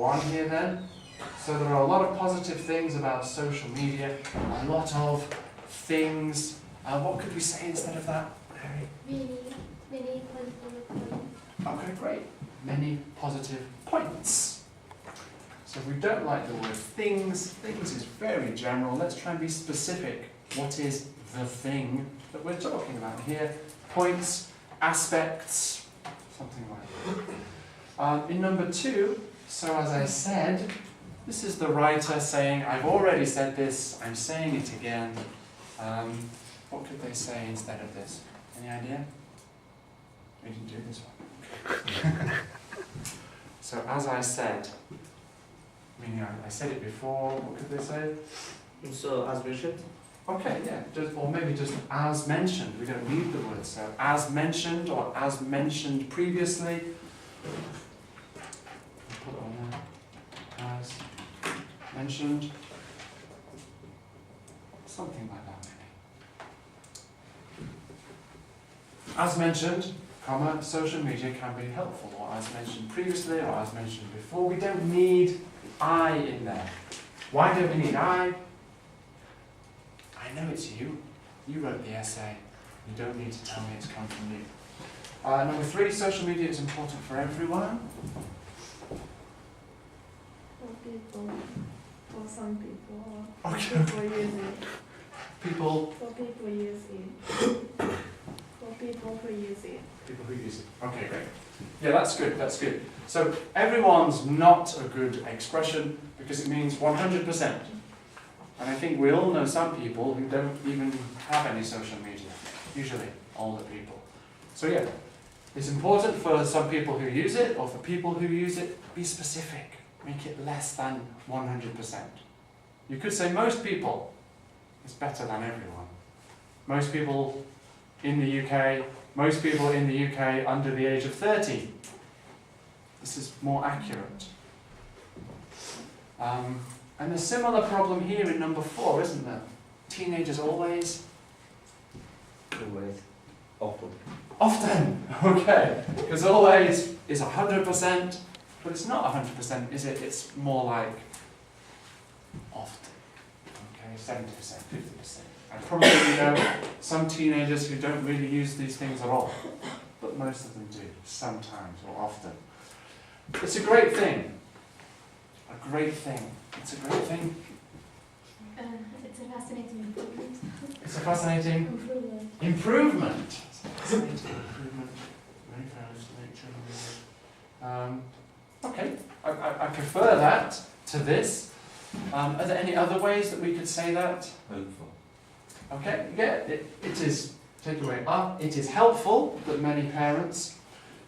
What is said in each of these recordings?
1 here then. So there are a lot of positive things about social media, a lot of things. What could we say instead of that, Mary? Many positive points. Okay, great. Many positive points. So we don't like the word things. Things is very general. Let's try and be specific. What is the thing that we're talking about here? Points, aspects, something like that. In number 2, so as I said, this is the writer saying, I've already said this, I'm saying it again. What could they say instead of this? Any idea? We didn't do this one. So as I said, meaning I said it before, what could they say? So, as mentioned? Okay, yeah, or maybe just as mentioned. We don't need the word, so as mentioned or as mentioned previously. Put it on there. As mentioned. Something like that, maybe. As mentioned, comma, social media can be helpful, or as mentioned previously, or as mentioned before. We don't need I in there. Why don't we need I? I know it's you. You wrote the essay. You don't need to tell me it's come from you. Number 3, social media is important for everyone. For people, for some people, Okay. people use it. People. For people use it. For people who use it. People who use it. Okay, great. Yeah, that's good, that's good. So everyone's not a good expression because it means 100%. And I think we all know some people who don't even have any social media, usually older people. So yeah, it's important for some people who use it, or for people who use it, be specific. Make it less than 100%. You could say most people is better than everyone. Most people in the UK, most people in the UK under the age of 30. This is more accurate. And a similar problem here in number 4, isn't there? Teenagers always? Always. Often. Often! Okay. Because always is 100%, but it's not 100%, is it? It's more like often. Okay, 70%, 50%. And probably you know some teenagers who don't really use these things at all, but most of them do, sometimes or often. It's a great thing. A great thing. It's a great thing. It's a fascinating improvement. It's a fascinating improvement. Fascinating improvement. Very fascinating. Okay, I prefer that to this. Are there any other ways that we could say that? Helpful. Okay, yeah, it is, take away up, it is helpful that many parents,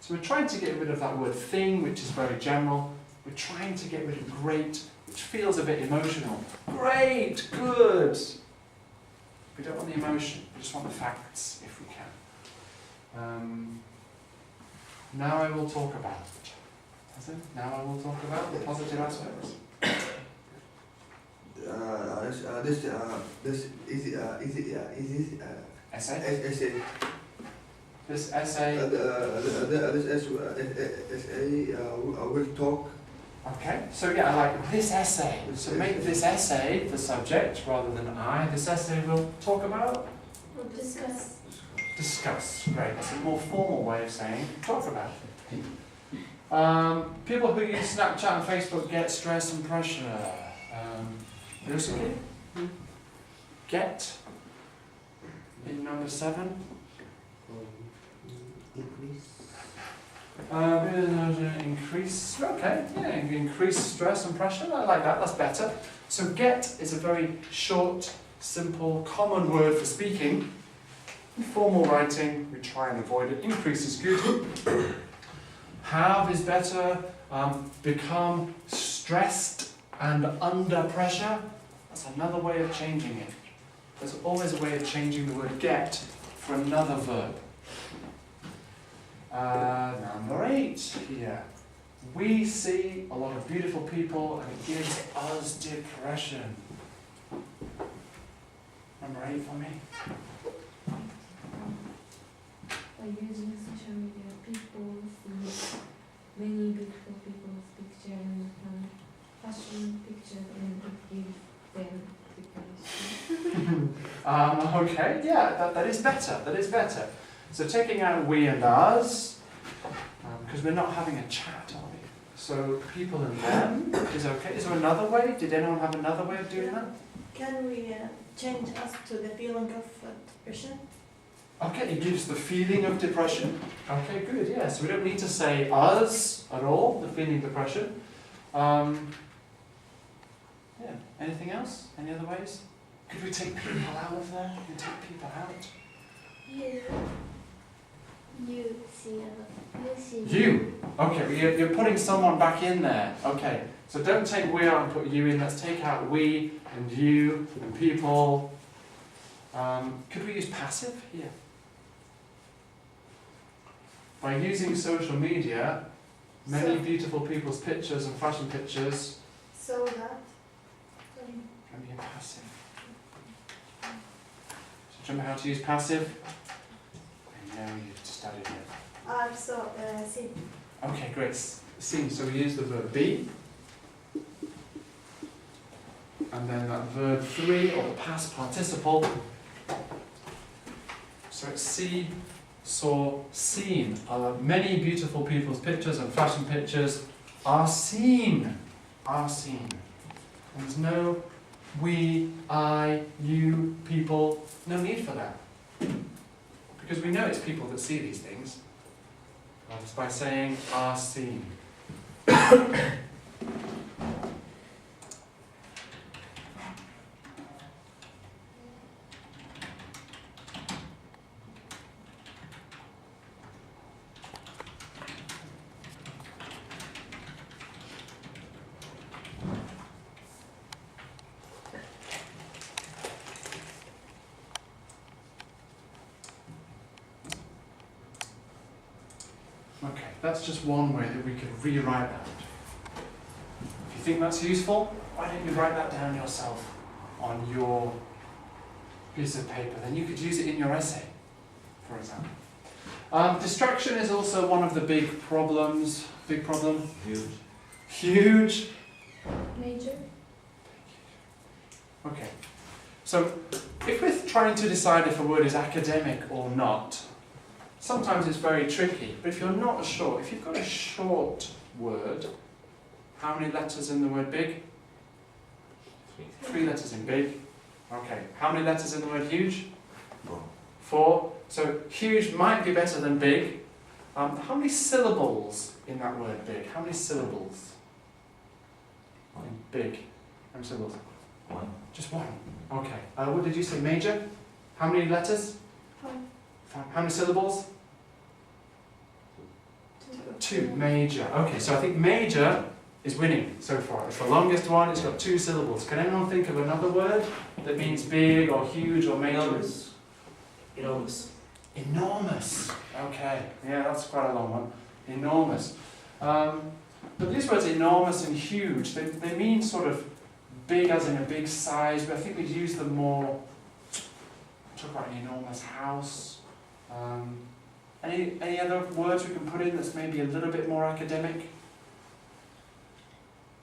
so we're trying to get rid of that word thing, which is very general. We're trying to get rid of great, which feels a bit emotional. Great, good. We don't want the emotion, we just want the facts, if we can. Now I will talk about, now I will talk about the positive aspects. This is Essay? essay. This essay. This essay will talk. Okay, so yeah, I like this essay. So make this essay the subject rather than I. This essay will talk about? Discuss. Discuss. Great. That's a more formal way of saying talk about. People who use Snapchat and Facebook get stress and pressure. Yosuke? Get in number 7. Increase. Okay, yeah, increase stress and pressure. I like that. That's better. So get is a very short, simple, common word for speaking. In formal writing, we try and avoid it. Increase is good. Have is better. Become stressed and under pressure. That's another way of changing it. There's always a way of changing the word get for another verb. Number 8 here. We see a lot of beautiful people and it gives us depression. Number 8 for me. By using social media, people see many beautiful people's pictures and picture and give them the Okay, yeah, that is better. That is better. So taking out we and us, because we're not having a chat, are we? So people and them is okay. Is there another way? Did anyone have another way of doing that? Can we change us to the feeling of depression? Okay, it gives the feeling of depression. Okay, good, yeah. So we don't need to say us at all, the feeling of depression. Yeah. Anything else? Any other ways? Could we take people out of there? Could we take people out? You see. You. Okay, well, you're putting someone back in there. Okay, so don't take we out and put you in. Let's take out we and you and people. Could we use passive here? By using social media, many beautiful people's pictures and fashion pictures So that. can be a passive. So do you remember how to use passive? I know you've studied it. Also, see. Okay, great. Seen. So we use the verb be, and then that verb 3 or the past participle. So it's see, saw, seen. Many beautiful people's pictures and fashion pictures are seen. Are seen. And there's no we, I, you, people. No need for that. Because we know it's people that see these things. It's by saying are seen. Okay, that's just one way that we could rewrite that. If you think that's useful, why don't you write that down yourself on your piece of paper? Then you could use it in your essay, for example. Distraction is also one of the big problems. Big problem? Huge. Huge. Major. Okay. So, if we're trying to decide if a word is academic or not, sometimes it's very tricky, but if you're not sure, if you've got a short word, how many letters in the word big? 3 letters in big. Okay. How many letters in the word huge? 4. So huge might be better than big. How many syllables in that word big? How many syllables? In big. How many syllables? 1. Just 1. Okay. What did you say? Major? How many letters? 5. How many syllables? 2. Major. Okay, so I think major is winning so far. It's the longest one, it's got 2 syllables. Can anyone think of another word that means big or huge or major? Enormous. Enormous. Enormous. Okay, yeah, that's quite a long one. Enormous. But these words enormous and huge, they mean sort of big as in a big size, but I think we'd use them more, talk about an enormous house. Any other words we can put in that's maybe a little bit more academic?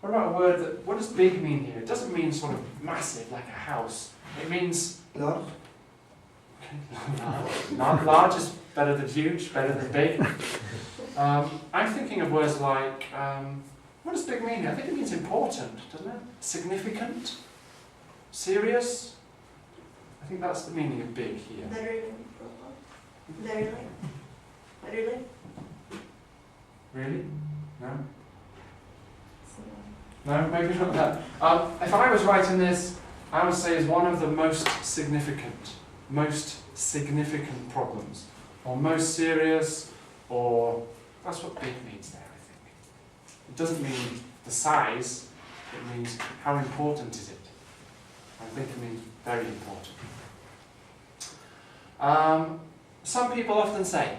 What about a word that, what does big mean here? It doesn't mean sort of massive like a house. It means... Large. Large is better than huge, better than big. I'm thinking of words like, what does big mean here? I think it means important, doesn't it? Significant? Serious? I think that's the meaning of big here. Very. Really? No? No, maybe not that. If I was writing this, I would say is one of the most significant problems, or most serious, or that's what big means there, I think. It doesn't mean the size, it means how important is it. I think it means very important. Some people often say.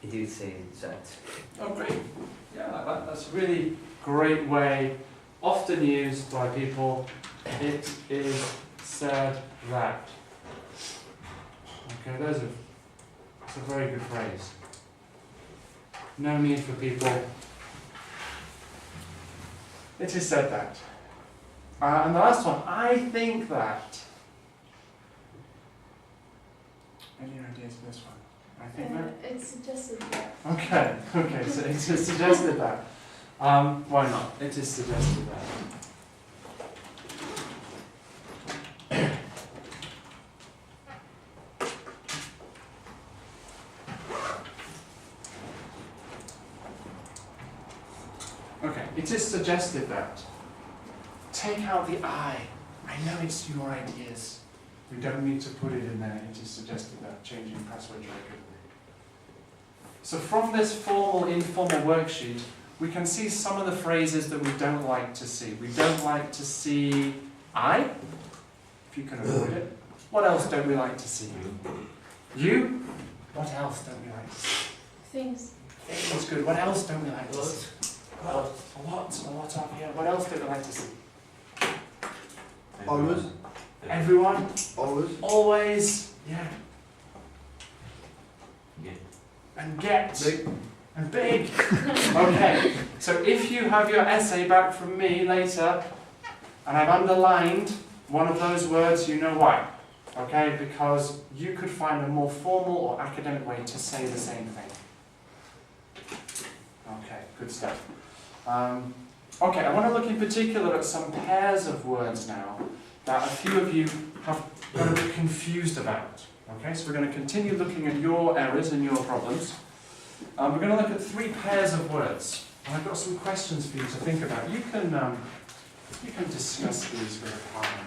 It did say that. Oh, great. Yeah, that's a really great way, often used by people. It is said that. Okay, that's a very good phrase. No need for people. It is said that. And the last one, I think that. Any ideas for this one? I think that. It's suggested that. Okay, so it is suggested that. Why not? It is suggested that. Okay, it is suggested that. Take out the I. I know it's your ideas. We don't need to put it in there. It is suggested that. Changing password regularly. So from this formal, informal worksheet, we can see some of the phrases that we don't like to see. We don't like to see I, if you can avoid it. What else don't we like to see? You? What else don't we like to see? Things. That's good. What else don't we like to see? A lot of, yeah. What else don't we like to see? Always. Everyone? Always. Always? Yeah. And get. Big. And big. Okay, so if you have your essay back from me later, and I've underlined one of those words, you know why. Okay, because you could find a more formal or academic way to say the same thing. Okay, good stuff. Okay, I want to look in particular at some pairs of words now that a few of you have got a bit confused about. Okay, so we're going to continue looking at your errors and your problems. We're going to look at 3 pairs of words, and I've got some questions for you to think about. You can discuss these with a partner.